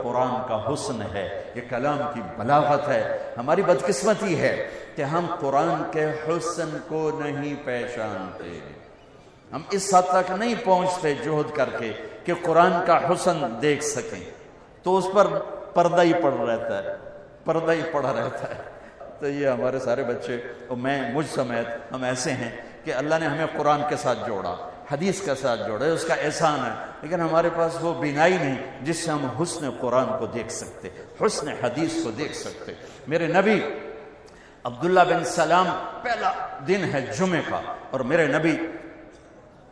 قرآن کا حسن ہے، یہ کلام کی بلاغت ہے۔ ہماری بدقسمتی ہے کہ ہم قرآن کے حسن کو نہیں پہچانتے، ہم اس حد تک نہیں پہنچتے جہد کر کے کہ قرآن کا حسن دیکھ سکیں، تو اس پر پردہ ہی پڑ رہتا ہے، پردہ ہی پڑا رہتا ہے۔ تو یہ ہمارے سارے بچے اور میں مجھ سمیت ہم ایسے ہیں کہ اللہ نے ہمیں قرآن کے ساتھ جوڑا، حدیث کے ساتھ جوڑا، اس کا احسان ہے، لیکن ہمارے پاس وہ بینائی نہیں جس سے ہم حسن قرآن کو دیکھ سکتے، حسن حدیث کو دیکھ سکتے۔ میرے نبی عبداللہ بن سلام، پہلا دن ہے جمعہ کا، اور میرے نبی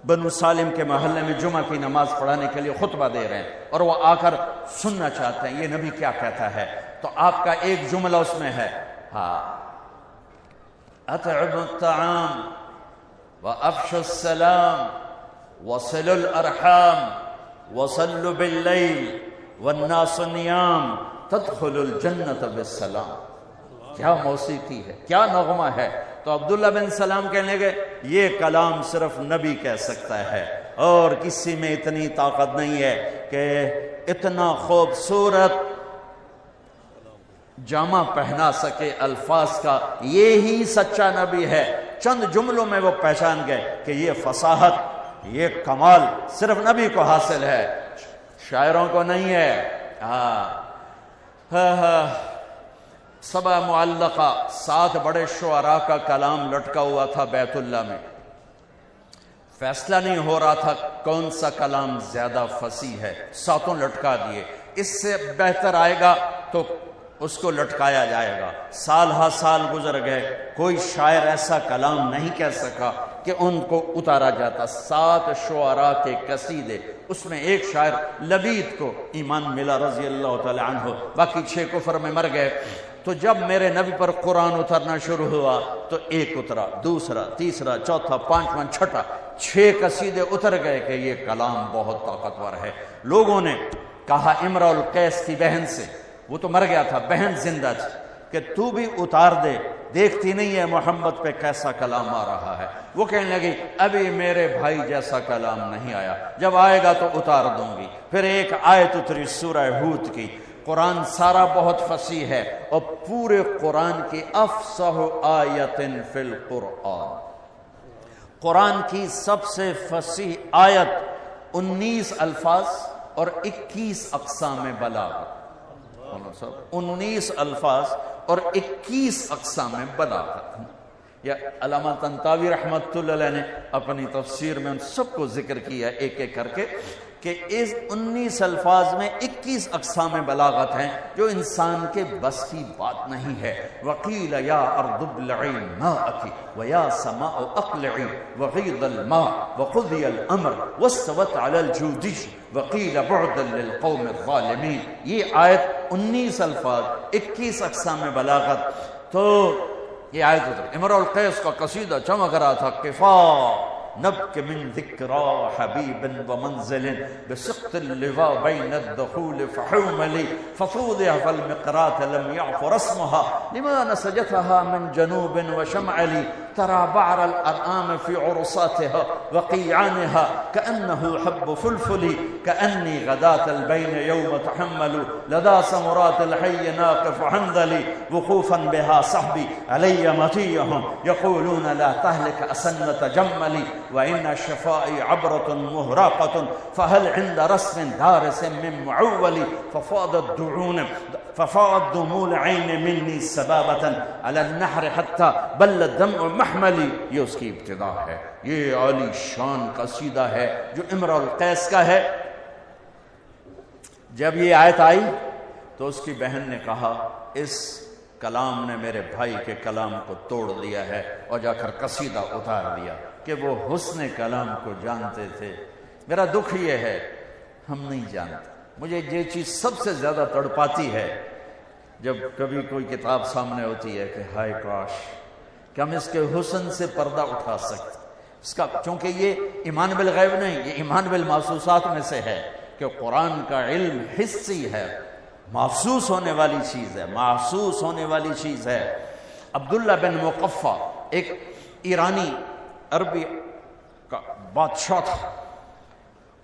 بنو سالم کے محلے میں جمعہ کی نماز پڑھانے کے لیے خطبہ دے رہے ہیں، اور وہ آ کر سننا چاہتے ہیں یہ نبی کیا کہتا ہے۔ تو آپ کا ایک جملہ اس میں ہے، اطعموا الطعام وافشوا السلام وصلوا الارحام وصلوا باللیل والناس نیام تدخلوا الجنۃ بالسلام۔ کیا موسیقی ہے، کیا نغمہ ہے۔ تو عبداللہ بن سلام کہنے لگے یہ کلام صرف نبی کہہ سکتا ہے، اور کسی میں اتنی طاقت نہیں ہے کہ اتنا خوبصورت جامہ پہنا سکے الفاظ کا، یہی سچا نبی ہے۔ چند جملوں میں وہ پہچان گئے کہ یہ فصاحت، یہ کمال صرف نبی کو حاصل ہے، شاعروں کو نہیں ہے۔ سبع معلقہ، 7 بڑے شعراء کا کلام لٹکا ہوا تھا بیت اللہ میں، فیصلہ نہیں ہو رہا تھا کون سا کلام زیادہ فصیح ہے، 7 لٹکا دیے، اس سے بہتر آئے گا تو اس کو لٹکایا جائے گا۔ سال ہا سال گزر گئے، کوئی شاعر ایسا کلام نہیں کہہ سکا کہ ان کو اتارا جاتا۔ 7 شعراء کے قصیدے، اس میں ایک شاعر لبید کو ایمان ملا رضی اللہ تعالی عنہ، باقی 6 کفر میں مر گئے۔ تو جب میرے نبی پر قرآن اترنا شروع ہوا تو ایک اترا، دوسرا، تیسرا، چوتھا، پانچواں، چھٹا، 6 قصیدے اتر گئے کہ یہ کلام بہت طاقتور ہے۔ لوگوں نے کہا امرؤ القیس کی بہن سے، وہ تو مر گیا تھا، بہن زندہ تھی، کہ تو بھی اتار دے، دیکھتی نہیں ہے محمد پہ کیسا کلام آ رہا ہے۔ وہ کہنے لگی ابھی میرے بھائی جیسا کلام نہیں آیا، جب آئے گا تو اتار دوں گی۔ پھر ایک آیت اتری سورہ ہود کی۔ قرآن سارا بہت فصیح ہے، اور پورے قرآن کی افصح آیت فی القرآن، قرآن کی سب سے فصیح آیت 19 الفاظ اور 21 اقسام بلاغت، 19 الفاظ اور 21 اقسام بلاغت۔ یا علامہ طنطاوی رحمۃ اللہ علیہ نے اپنی تفسیر میں ان سب کو ذکر کیا ایک ایک کر کے، کہ اس 19 الفاظ میں 21 اقسام بلاغت ہیں جو انسان کے بس کی بات نہیں ہے۔ وقیل یا ارض ابلعی ماءکی ویا سماء اقلعی وغیض الماء وقضی الامر واستوت علی الجودی وقیل بعدا للقوم الظالمین۔ یہ آیت 19 الفاظ، 21 اقسام بلاغت۔ تو یہ آیت امرؤ القیس کا قصیدہ چمک رہا تھا، کفا نبک من ذکرى حبیب ومنزل بسقط اللواء بین الدخول فحوملی ففوضع فالمقرات لم يعفر اسمها لما نسجتها من جنوب وشمعلی ترى بعر الأرآم في عرصاتها وقيعانها كأنه حب فلفل كأني غداة البين يوم تحمل لدى سمرات الحي ناقف حنظلي وقوفا بها صحبي علي مطيهم يقولون لا تهلك أسنة جملي وإن الشفاء عبرة مهراقة فهل عند رسم دارس من معول ففاضت دموع العين مني سبابة على النحر حتى بل الدمع محملی۔ یہ اس کی ابتدا ہے، یہ عالی شان قصیدہ ہے جو امرؤ القیس کا ہے۔ جب یہ آیت آئی تو اس کی بہن نے کہا اس کلام نے میرے بھائی کے کلام کو توڑ دیا ہے، اور جا کر قصیدہ اتار دیا کہ وہ حسن کلام کو جانتے تھے۔ میرا دکھ یہ ہے ہم نہیں جانتے۔ مجھے یہ چیز سب سے زیادہ تڑپاتی ہے جب کبھی کوئی کتاب سامنے ہوتی ہے کہ ہائے کاش کہ ہم اس کے حسن سے پردہ اٹھا سکتے اس کا، چونکہ یہ ایمان بالغیب نہیں، یہ ایمان بالمحسوسات میں سے ہے کہ قرآن کا علم حسی ہے، محسوس ہونے والی چیز ہے، محسوس ہونے والی چیز ہے۔ عبداللہ بن مقفع ایک ایرانی عربی کا بادشاہ تھا،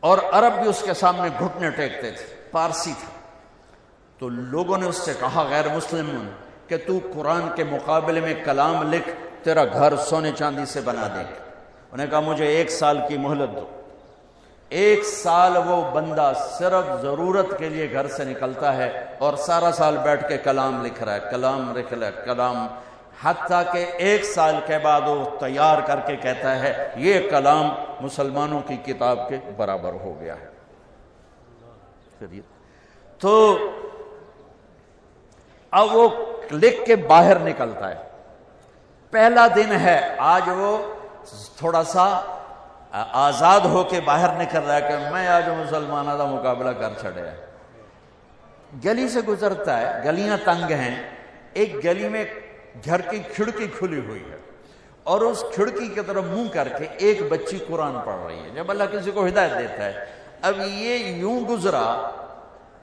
اور عرب بھی اس کے سامنے گھٹنے ٹیکتے تھے، پارسی تھا، تو لوگوں نے اس سے کہا غیر مسلموں کہ تو قرآن کے مقابلے میں کلام لکھ، تیرا گھر سونے چاندی سے بنا دیں گے۔ انہوں نے کہا مجھے 1 سال کی مہلت دو۔ 1 سال وہ بندہ صرف ضرورت کے لیے گھر سے نکلتا ہے اور سارا سال بیٹھ کے کلام لکھ رہا ہے، کلام لکھ رہا ہے، کلام، حتیٰ کہ 1 سال کے بعد وہ تیار کر کے کہتا ہے یہ کلام مسلمانوں کی کتاب کے برابر ہو گیا ہے۔ تو اب وہ لکھ کے باہر نکلتا ہے، پہلا دن ہے آج، وہ تھوڑا سا آزاد ہو کے باہر نکل رہا ہے کہ میں آج مسلمانوں کا مقابلہ کر چھڑے ہے۔ گلی سے گزرتا ہے، گلیاں تنگ ہیں، ایک گلی میں گھر کی کھڑکی کھلی ہوئی ہے اور اس کھڑکی کی طرف منہ کر کے ایک بچی قرآن پڑھ رہی ہے۔ جب اللہ کسی کو ہدایت دیتا ہے، اب یہ یوں گزرا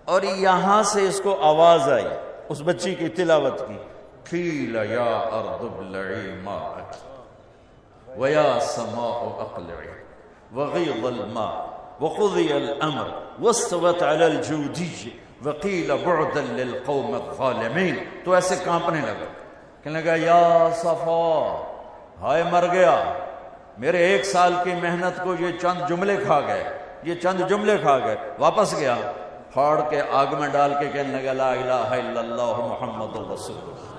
اور یہاں سے اس کو آواز آئی اس بچی کی تلاوت کی، قیل یا ارض ابلعی ماءک ویا سماء اقلعی وغیض الماء وقضی الامر واستوت علی الجودی وقیل بعدا للقوم الظالمین۔ تو ایسے کانپنے لگا، کہنے لگا یا صفا، ہائے مر گیا، میرے 1 سال کی محنت کو یہ چند جملے کھا گئے، یہ چند جملے کھا گئے۔ واپس گیا، پھاڑ کے آگ میں ڈال کے کہنے لگا لا الہ الا اللہ محمد رسول اللہ۔